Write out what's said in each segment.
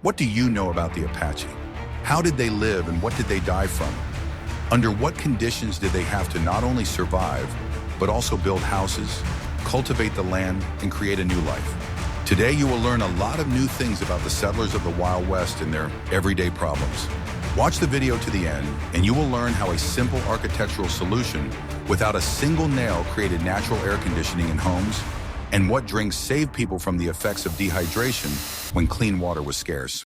What do you know about the Apache? How did they live and what did they die from? Under what conditions did they have to not only survive, but also build houses, cultivate the land, and create a new life? Today, you will learn a lot of new things about the settlers of the Wild West and their everyday problems. Watch the video to the end, and you will learn how a simple architectural solution without a single nail created natural air conditioning in homes, and what drinks saved people from the effects of dehydration when clean water was scarce.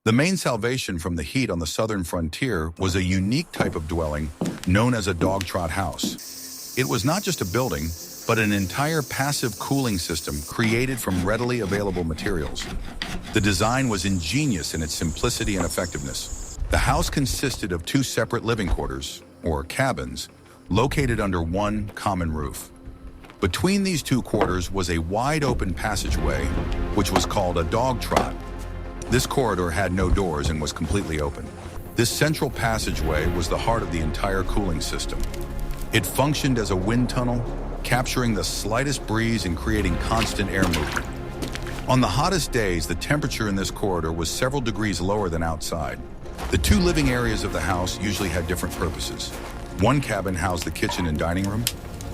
The main salvation from the heat on the southern frontier was a unique type of dwelling known as a dogtrot house. It was not just a building, but an entire passive cooling system created from readily available materials. The design was ingenious in its simplicity and effectiveness. The house consisted of two separate living quarters, or cabins, located under one common roof. Between these two quarters was a wide open passageway, which was called a dogtrot. This corridor had no doors and was completely open. This central passageway was the heart of the entire cooling system. It functioned as a wind tunnel, capturing the slightest breeze and creating constant air movement. On the hottest days, the temperature in this corridor was several degrees lower than outside. The two living areas of the house usually had different purposes. One cabin housed the kitchen and dining room,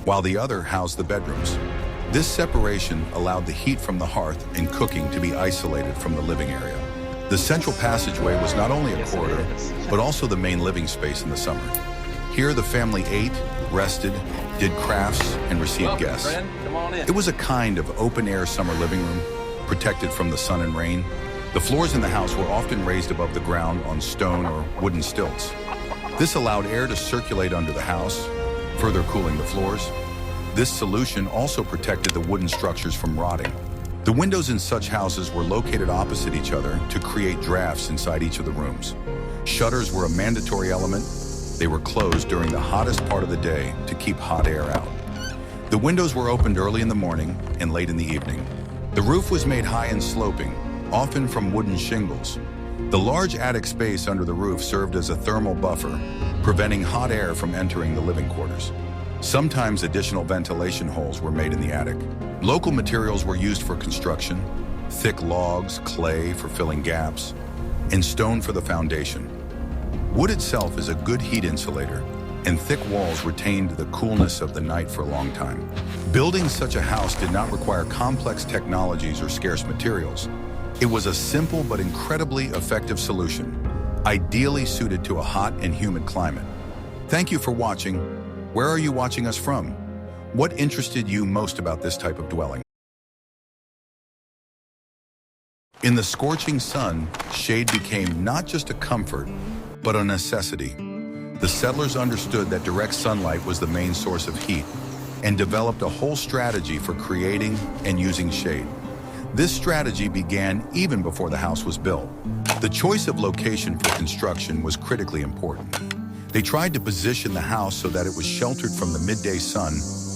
while the other housed the bedrooms. This separation allowed the heat from the hearth and cooking to be isolated from the living area. The central passageway was not only a corridor, but also the main living space in the summer. Here, the family ate, rested, did crafts, and received guests. It was a kind of open-air summer living room, protected from the sun and rain. The floors in the house were often raised above the ground on stone or wooden stilts. This allowed air to circulate under the house, further cooling the floors. This solution also protected the wooden structures from rotting. The windows in such houses were located opposite each other to create drafts inside each of the rooms. Shutters were a mandatory element. They were closed during the hottest part of the day to keep hot air out. The windows were opened early in the morning and late in the evening. The roof was made high and sloping, often from wooden shingles. The large attic space under the roof served as a thermal buffer, preventing hot air from entering the living quarters. Sometimes additional ventilation holes were made in the attic. Local materials were used for construction: thick logs, clay for filling gaps, and stone for the foundation. Wood itself is a good heat insulator, and thick walls retained the coolness of the night for a long time. Building such a house did not require complex technologies or scarce materials. It was a simple but incredibly effective solution, ideally suited to a hot and humid climate. Thank you for watching. Where are you watching us from? What interested you most about this type of dwelling? In the scorching sun, shade became not just a comfort, but a necessity. The settlers understood that direct sunlight was the main source of heat and developed a whole strategy for creating and using shade. This strategy began even before the house was built. The choice of location for construction was critically important. They tried to position the house so that it was sheltered from the midday sun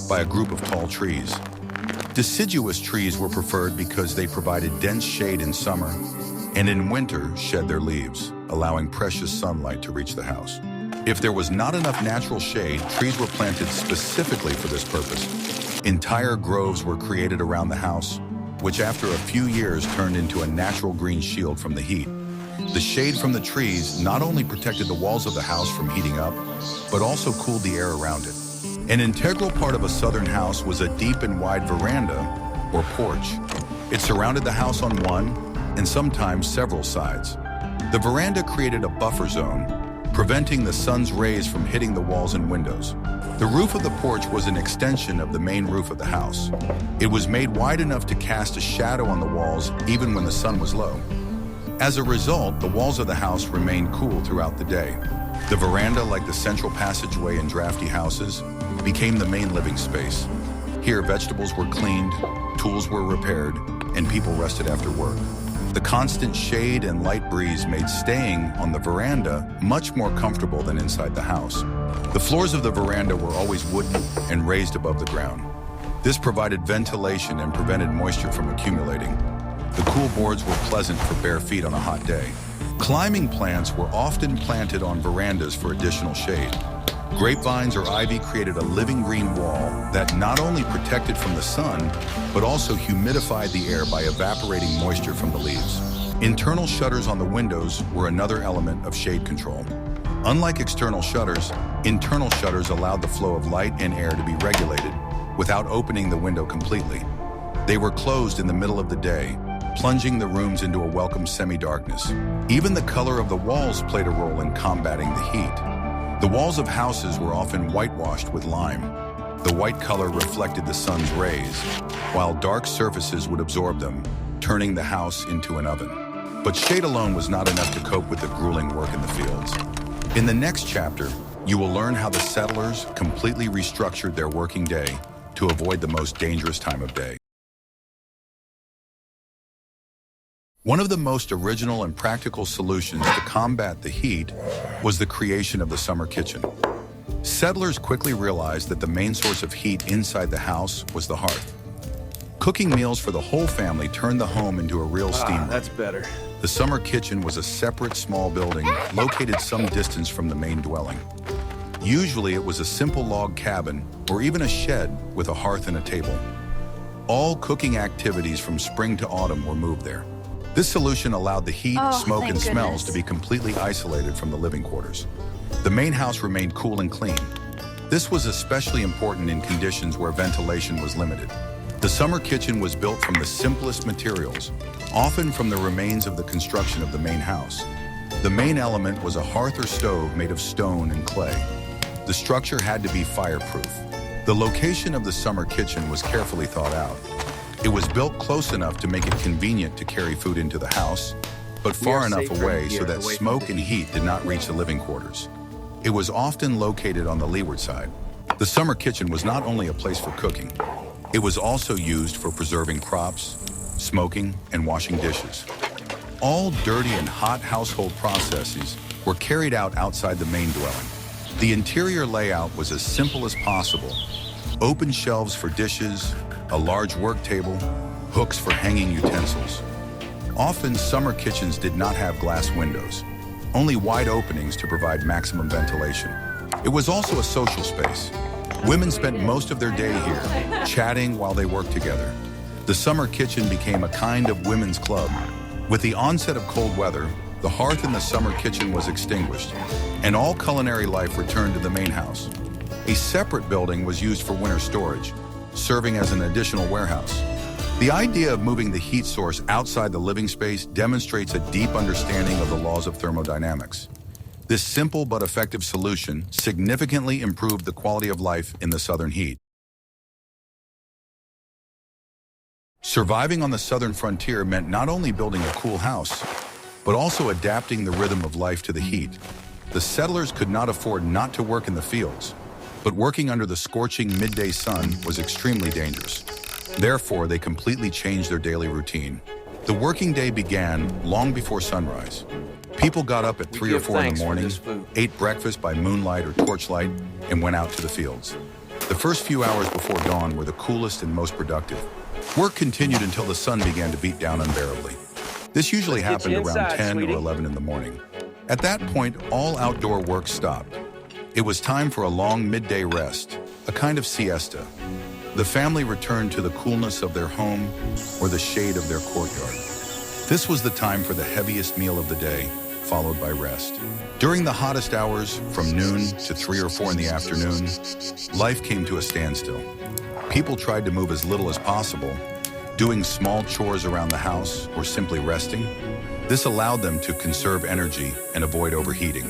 by a group of tall trees. Deciduous trees were preferred because they provided dense shade in summer and in winter shed their leaves, allowing precious sunlight to reach the house. If there was not enough natural shade, trees were planted specifically for this purpose. Entire groves were created around the house, which after a few years turned into a natural green shield from the heat. The shade from the trees not only protected the walls of the house from heating up, but also cooled the air around it. An integral part of a southern house was a deep and wide veranda, or porch. It surrounded the house on one, and sometimes several sides. The veranda created a buffer zone, preventing the sun's rays from hitting the walls and windows. The roof of the porch was an extension of the main roof of the house. It was made wide enough to cast a shadow on the walls even when the sun was low. As a result, the walls of the house remained cool throughout the day. The veranda, like the central passageway in drafty houses, became the main living space. Here, vegetables were cleaned, tools were repaired, and people rested after work. The constant shade and light breeze made staying on the veranda much more comfortable than inside the house. The floors of the veranda were always wooden and raised above the ground. This provided ventilation and prevented moisture from accumulating. The cool boards were pleasant for bare feet on a hot day. Climbing plants were often planted on verandas for additional shade. Grapevines or ivy created a living green wall that not only protected from the sun, but also humidified the air by evaporating moisture from the leaves. Internal shutters on the windows were another element of shade control. Unlike external shutters, internal shutters allowed the flow of light and air to be regulated without opening the window completely. They were closed in the middle of the day, plunging the rooms into a welcome semi-darkness. Even the color of the walls played a role in combating the heat. The walls of houses were often whitewashed with lime. The white color reflected the sun's rays, while dark surfaces would absorb them, turning the house into an oven. But shade alone was not enough to cope with the grueling work in the fields. In the next chapter, you will learn how the settlers completely restructured their working day to avoid the most dangerous time of day. One of the most original and practical solutions to combat the heat was the creation of the summer kitchen. Settlers quickly realized that the main source of heat inside the house was the hearth. Cooking meals for the whole family turned the home into a real steam room. That's better. The summer kitchen was a separate small building located some distance from the main dwelling. Usually it was a simple log cabin or even a shed with a hearth and a table. All cooking activities from spring to autumn were moved there. This solution allowed the heat, smoke, and smells to be completely isolated from the living quarters. The main house remained cool and clean. This was especially important in conditions where ventilation was limited. The summer kitchen was built from the simplest materials, often from the remains of the construction of the main house. The main element was a hearth or stove made of stone and clay. The structure had to be fireproof. The location of the summer kitchen was carefully thought out. It was built close enough to make it convenient to carry food into the house, but far enough away so that smoke and heat did not reach the living quarters. It was often located on the leeward side. The summer kitchen was not only a place for cooking, it was also used for preserving crops, smoking, and washing dishes. All dirty and hot household processes were carried out outside the main dwelling. The interior layout was as simple as possible. Open shelves for dishes, a large work table, hooks for hanging utensils. Often, summer kitchens did not have glass windows, only wide openings to provide maximum ventilation. It was also a social space. Women spent most of their day here, chatting while they worked together. The summer kitchen became a kind of women's club. With the onset of cold weather, the hearth in the summer kitchen was extinguished, and all culinary life returned to the main house. A separate building was used for winter storage, serving as an additional warehouse. The idea of moving the heat source outside the living space demonstrates a deep understanding of the laws of thermodynamics. This simple but effective solution significantly improved the quality of life in the southern heat. Surviving on the southern frontier meant not only building a cool house, but also adapting the rhythm of life to the heat. The settlers could not afford not to work in the fields, but working under the scorching midday sun was extremely dangerous. Therefore, they completely changed their daily routine. The working day began long before sunrise. People got up at 3 or 4 in the morning, ate breakfast by moonlight or torchlight, and went out to the fields. The first few hours before dawn were the coolest and most productive. Work continued until the sun began to beat down unbearably. This usually happened around 10 or 11 in the morning. At that point, all outdoor work stopped. It was time for a long midday rest, a kind of siesta. The family returned to the coolness of their home or the shade of their courtyard. This was the time for the heaviest meal of the day, followed by rest. During the hottest hours, from noon to 3 or 4 in the afternoon, life came to a standstill. People tried to move as little as possible, doing small chores around the house or simply resting. This allowed them to conserve energy and avoid overheating.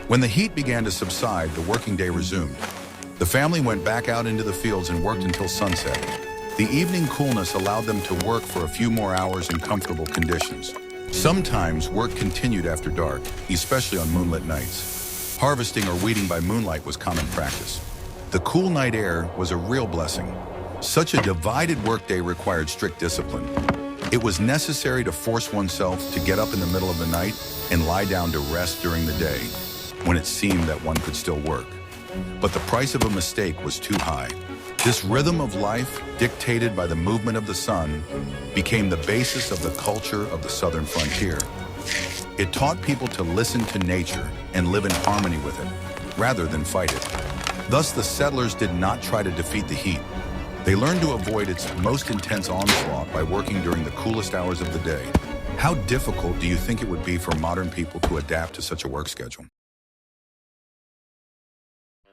When the heat began to subside, the working day resumed. The family went back out into the fields and worked until sunset. The evening coolness allowed them to work for a few more hours in comfortable conditions. Sometimes work continued after dark, especially on moonlit nights. Harvesting or weeding by moonlight was common practice. The cool night air was a real blessing. Such a divided workday required strict discipline. It was necessary to force oneself to get up in the middle of the night and lie down to rest during the day, when it seemed that one could still work. But the price of a mistake was too high. This rhythm of life, dictated by the movement of the sun, became the basis of the culture of the southern frontier. It taught people to listen to nature and live in harmony with it, rather than fight it. Thus, the settlers did not try to defeat the heat. They learned to avoid its most intense onslaught by working during the coolest hours of the day. How difficult do you think it would be for modern people to adapt to such a work schedule?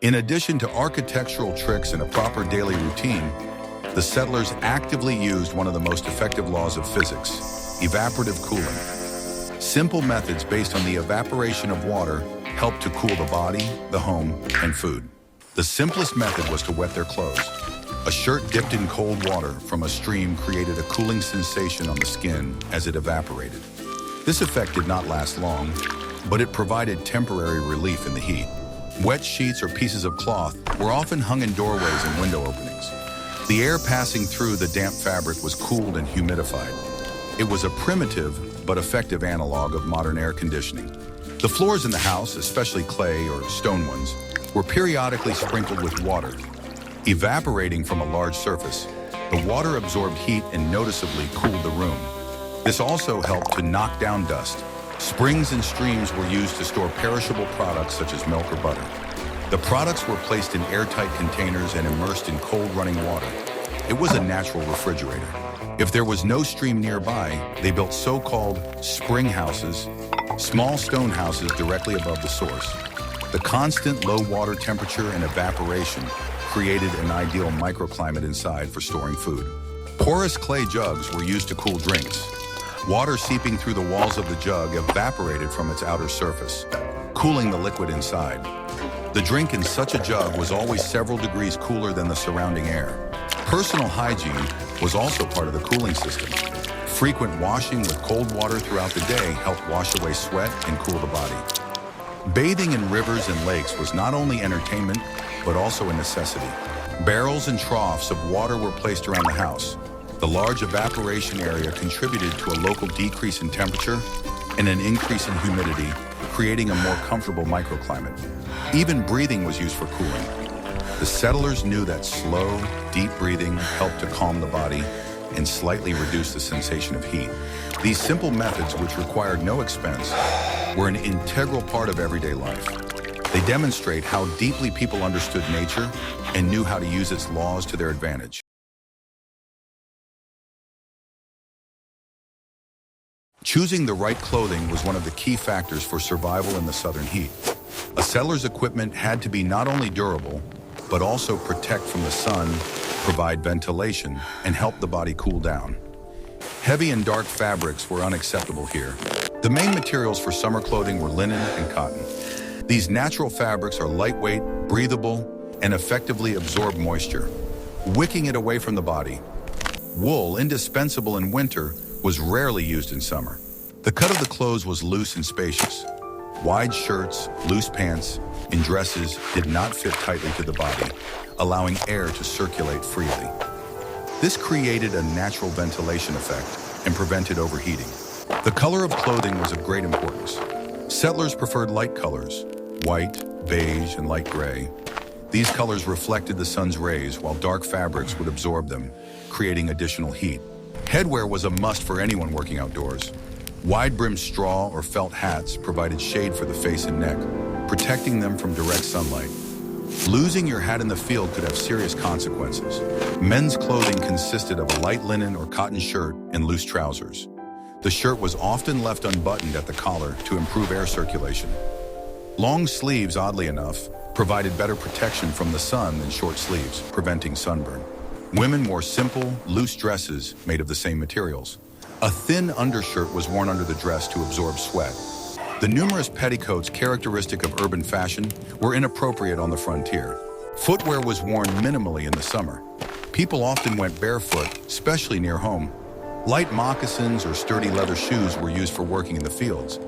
In addition to architectural tricks and a proper daily routine, the settlers actively used one of the most effective laws of physics, evaporative cooling. Simple methods based on the evaporation of water helped to cool the body, the home, and food. The simplest method was to wet their clothes. A shirt dipped in cold water from a stream created a cooling sensation on the skin as it evaporated. This effect did not last long, but it provided temporary relief in the heat. Wet sheets or pieces of cloth were often hung in doorways and window openings. The air passing through the damp fabric was cooled and humidified. It was a primitive but effective analog of modern air conditioning. The floors in the house, especially clay or stone ones, were periodically sprinkled with water. Evaporating from a large surface, the water absorbed heat and noticeably cooled the room. This also helped to knock down dust. Springs and streams were used to store perishable products such as milk or butter. The products were placed in airtight containers and immersed in cold running water. It was a natural refrigerator. If there was no stream nearby, they built so-called spring houses, small stone houses directly above the source. The constant low water temperature and evaporation created an ideal microclimate inside for storing food. Porous clay jugs were used to cool drinks. Water seeping through the walls of the jug evaporated from its outer surface, cooling the liquid inside. The drink in such a jug was always several degrees cooler than the surrounding air. Personal hygiene was also part of the cooling system. Frequent washing with cold water throughout the day helped wash away sweat and cool the body. Bathing in rivers and lakes was not only entertainment, but also a necessity. Barrels and troughs of water were placed around the house. The large evaporation area contributed to a local decrease in temperature and an increase in humidity, creating a more comfortable microclimate. Even breathing was used for cooling. The settlers knew that slow, deep breathing helped to calm the body and slightly reduce the sensation of heat. These simple methods, which required no expense, were an integral part of everyday life. They demonstrate how deeply people understood nature and knew how to use its laws to their advantage. Choosing the right clothing was one of the key factors for survival in the southern heat. A settler's equipment had to be not only durable, but also protect from the sun, provide ventilation, and help the body cool down. Heavy and dark fabrics were unacceptable here. The main materials for summer clothing were linen and cotton. These natural fabrics are lightweight, breathable, and effectively absorb moisture, wicking it away from the body. Wool, indispensable in winter, was rarely used in summer. The cut of the clothes was loose and spacious. Wide shirts, loose pants, and dresses did not fit tightly to the body, allowing air to circulate freely. This created a natural ventilation effect and prevented overheating. The color of clothing was of great importance. Settlers preferred light colors, white, beige, and light gray. These colors reflected the sun's rays, while dark fabrics would absorb them, creating additional heat. Headwear was a must for anyone working outdoors. Wide-brimmed straw or felt hats provided shade for the face and neck, protecting them from direct sunlight. Losing your hat in the field could have serious consequences. Men's clothing consisted of a light linen or cotton shirt and loose trousers. The shirt was often left unbuttoned at the collar to improve air circulation. Long sleeves, oddly enough, provided better protection from the sun than short sleeves, preventing sunburn. Women wore simple, loose dresses made of the same materials. A thin undershirt was worn under the dress to absorb sweat. The numerous petticoats characteristic of urban fashion were inappropriate on the frontier. Footwear was worn minimally in the summer. People often went barefoot, especially near home. Light moccasins or sturdy leather shoes were used for working in the fields,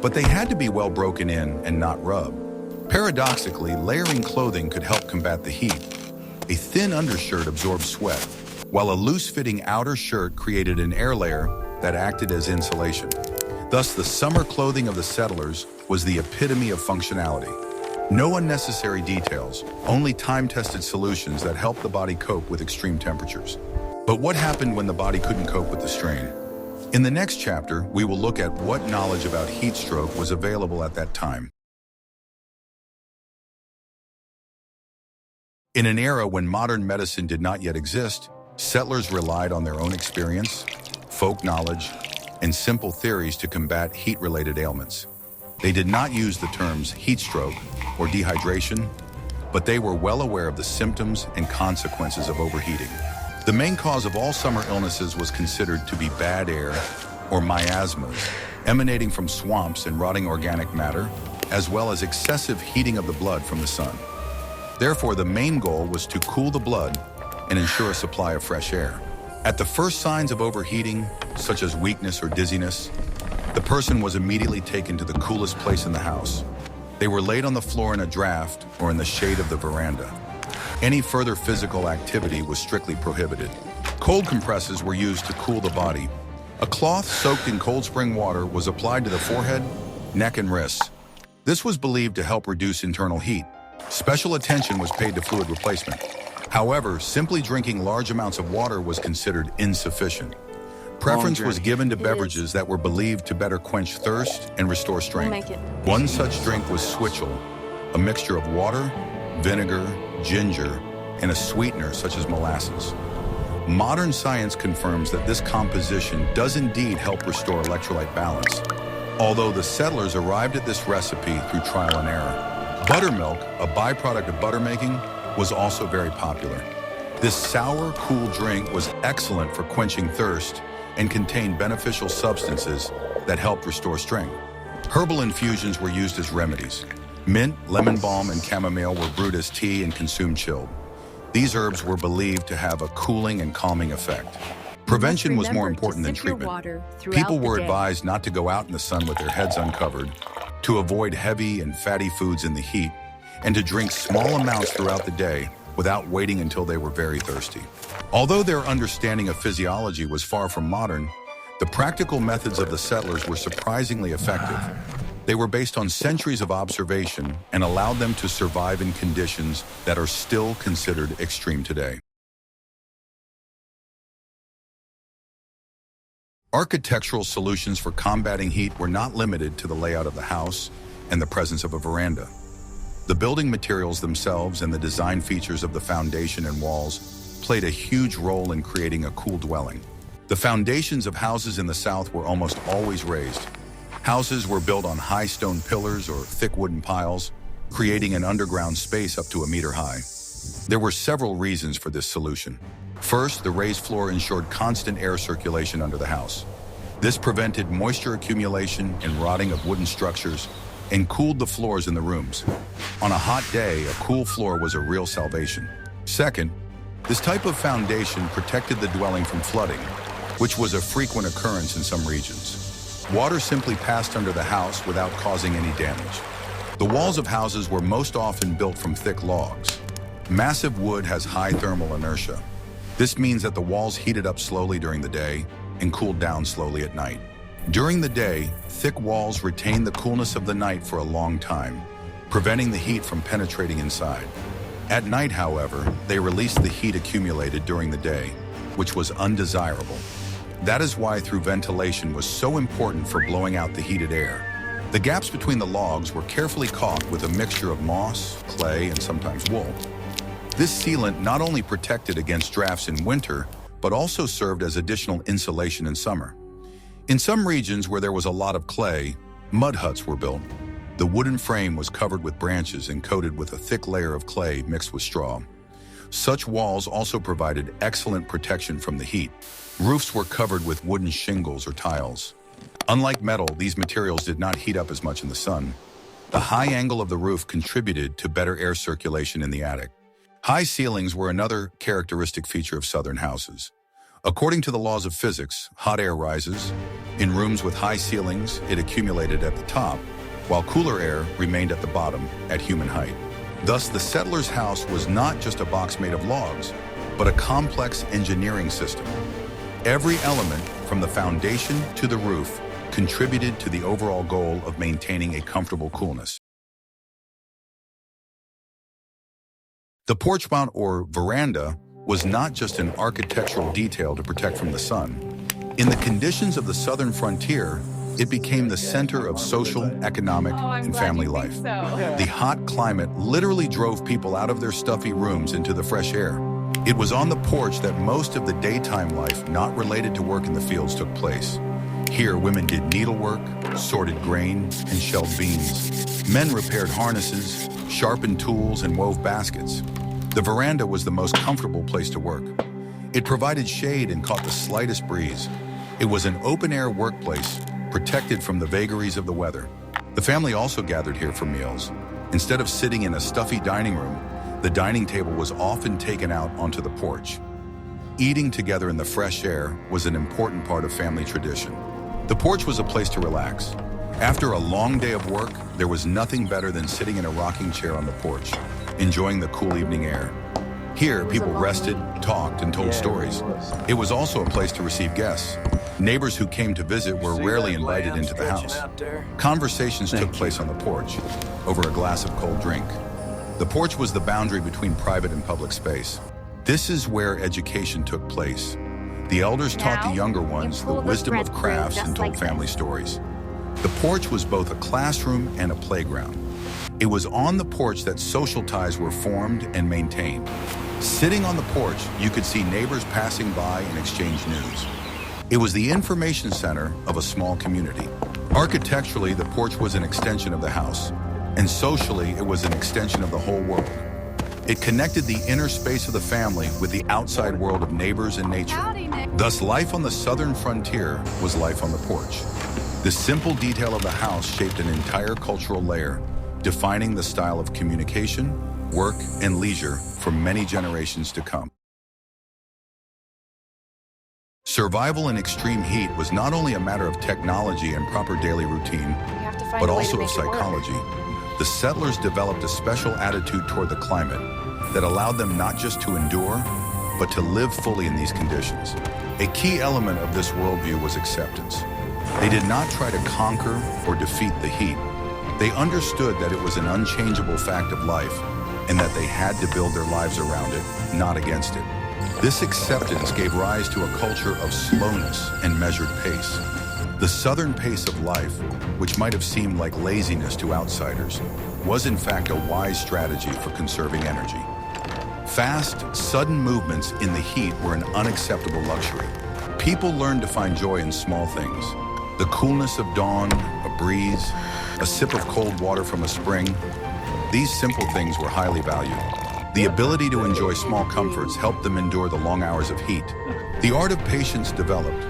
but they had to be well broken in and not rubbed. Paradoxically, layering clothing could help combat the heat. A thin undershirt absorbed sweat, while a loose-fitting outer shirt created an air layer that acted as insulation. Thus, the summer clothing of the settlers was the epitome of functionality. No unnecessary details, only time-tested solutions that helped the body cope with extreme temperatures. But what happened when the body couldn't cope with the strain? In the next chapter, we will look at what knowledge about heat stroke was available at that time. In an era when modern medicine did not yet exist, settlers relied on their own experience, folk knowledge, and simple theories to combat heat-related ailments. They did not use the terms heat stroke or dehydration, but they were well aware of the symptoms and consequences of overheating. The main cause of all summer illnesses was considered to be bad air or miasmas, emanating from swamps and rotting organic matter, as well as excessive heating of the blood from the sun. Therefore, the main goal was to cool the blood and ensure a supply of fresh air. At the first signs of overheating, such as weakness or dizziness, the person was immediately taken to the coolest place in the house. They were laid on the floor in a draft or in the shade of the veranda. Any further physical activity was strictly prohibited. Cold compresses were used to cool the body. A cloth soaked in cold spring water was applied to the forehead, neck, and wrists. This was believed to help reduce internal heat. Special attention was paid to fluid replacement. However, simply drinking large amounts of water was considered insufficient. Preference was given to beverages that were believed to better quench thirst and restore strength. One such drink was switchel, a mixture of water, vinegar, ginger, and a sweetener such as molasses. Modern science confirms that this composition does indeed help restore electrolyte balance, although the settlers arrived at this recipe through trial and error. Buttermilk, a byproduct of butter making, was also very popular. This sour, cool drink was excellent for quenching thirst and contained beneficial substances that helped restore strength. Herbal infusions were used as remedies. Mint, lemon balm, and chamomile were brewed as tea and consumed chilled. These herbs were believed to have a cooling and calming effect. Prevention was more important than treatment. People were advised not to go out in the sun with their heads uncovered, to avoid heavy and fatty foods in the heat, and to drink small amounts throughout the day without waiting until they were very thirsty. Although their understanding of physiology was far from modern, the practical methods of the settlers were surprisingly effective. They were based on centuries of observation and allowed them to survive in conditions that are still considered extreme today. Architectural solutions for combating heat were not limited to the layout of the house and the presence of a veranda. The building materials themselves and the design features of the foundation and walls played a huge role in creating a cool dwelling. The foundations of houses in the South were almost always raised. Houses were built on high stone pillars or thick wooden piles, creating an underground space up to a meter high. There were several reasons for this solution. First, the raised floor ensured constant air circulation under the house. This prevented moisture accumulation and rotting of wooden structures and cooled the floors in the rooms. On a hot day, a cool floor was a real salvation. Second, this type of foundation protected the dwelling from flooding, which was a frequent occurrence in some regions. Water simply passed under the house without causing any damage. The walls of houses were most often built from thick logs. Massive wood has high thermal inertia. This means that the walls heated up slowly during the day and cooled down slowly at night. During the day, thick walls retain the coolness of the night for a long time, preventing the heat from penetrating inside. At night, however, they release the heat accumulated during the day, which was undesirable. That is why through ventilation was so important for blowing out the heated air. The gaps between the logs were carefully caulked with a mixture of moss, clay, and sometimes wool. This sealant not only protected against drafts in winter, but also served as additional insulation in summer. In some regions where there was a lot of clay, mud huts were built. The wooden frame was covered with branches and coated with a thick layer of clay mixed with straw. Such walls also provided excellent protection from the heat. Roofs were covered with wooden shingles or tiles. Unlike metal, these materials did not heat up as much in the sun. The high angle of the roof contributed to better air circulation in the attic. High ceilings were another characteristic feature of southern houses. According to the laws of physics, hot air rises. In rooms with high ceilings, it accumulated at the top, while cooler air remained at the bottom at human height. Thus, the settler's house was not just a box made of logs, but a complex engineering system. Every element, from the foundation to the roof, contributed to the overall goal of maintaining a comfortable coolness. The porch mount or veranda was not just an architectural detail to protect from the sun. In the conditions of the southern frontier, It became the center of social, economic, and family life. The hot climate literally drove people out of their stuffy rooms into the fresh air. It was on the porch that most of the daytime life not related to work in the fields took place. Here, women did needlework, sorted grain, and shelled beans. Men repaired harnesses, sharpened tools, and wove baskets. The veranda was the most comfortable place to work. It provided shade and caught the slightest breeze. It was an open-air workplace, protected from the vagaries of the weather. The family also gathered here for meals. Instead of sitting in a stuffy dining room, the dining table was often taken out onto the porch. Eating together in the fresh air was an important part of family tradition. The porch was a place to relax. After a long day of work, there was nothing better than sitting in a rocking chair on the porch, enjoying the cool evening air. Here, people rested, talked, and told stories. It was also a place to receive guests. Neighbors who came to visit were rarely invited into the house. Conversations took place on the porch, over a glass of cold drink. The porch was the boundary between private and public space. This is where education took place. The elders taught the younger ones the wisdom of crafts and told family stories. The porch was both a classroom and a playground. It was on the porch that social ties were formed and maintained. Sitting on the porch, you could see neighbors passing by and exchange news. It was the information center of a small community. Architecturally, the porch was an extension of the house, and socially, it was an extension of the whole world. It connected the inner space of the family with the outside world of neighbors and nature. Thus, life on the southern frontier was life on the porch. The simple detail of the house shaped an entire cultural layer, defining the style of communication, work, and leisure for many generations to come. Survival in extreme heat was not only a matter of technology and proper daily routine, but also of psychology. The settlers developed a special attitude toward the climate that allowed them not just to endure, but to live fully in these conditions. A key element of this worldview was acceptance. They did not try to conquer or defeat the heat. They understood that it was an unchangeable fact of life and that they had to build their lives around it, not against it. This acceptance gave rise to a culture of slowness and measured pace. The southern pace of life, which might have seemed like laziness to outsiders, was in fact a wise strategy for conserving energy. Fast, sudden movements in the heat were an unacceptable luxury. People learned to find joy in small things. The coolness of dawn, a breeze, a sip of cold water from a spring. These simple things were highly valued. The ability to enjoy small comforts helped them endure the long hours of heat. The art of patience developed.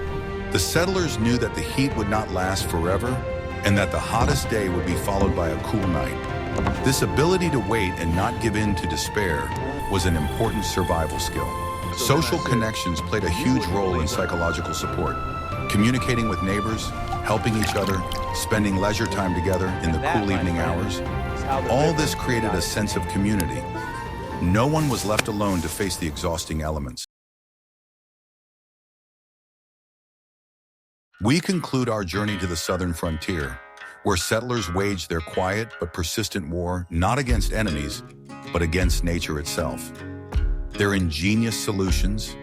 The settlers knew that the heat would not last forever and that the hottest day would be followed by a cool night. This ability to wait and not give in to despair was an important survival skill. Social connections played a huge role in psychological support. Communicating with neighbors, helping each other, spending leisure time together in the cool evening hours. All this created a sense of community. No one was left alone to face the exhausting elements. We conclude our journey to the southern frontier, where settlers waged their quiet but persistent war not against enemies, but against nature itself. Their ingenious solutions,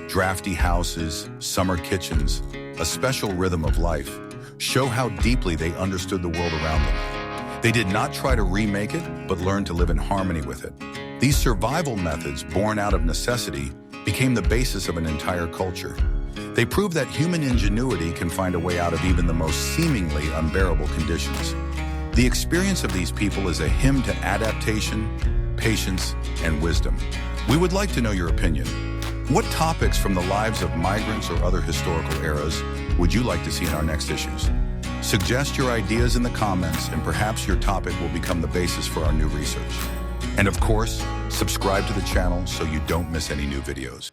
drafty houses, summer kitchens, a special rhythm of life, show how deeply they understood the world around them. They did not try to remake it, but learned to live in harmony with it. These survival methods, born out of necessity, became the basis of an entire culture. They prove that human ingenuity can find a way out of even the most seemingly unbearable conditions. The experience of these people is a hymn to adaptation, patience, and wisdom. We would like to know your opinion. What topics from the lives of migrants or other historical eras would you like to see in our next issues? Suggest your ideas in the comments, and perhaps your topic will become the basis for our new research. And of course, subscribe to the channel so you don't miss any new videos.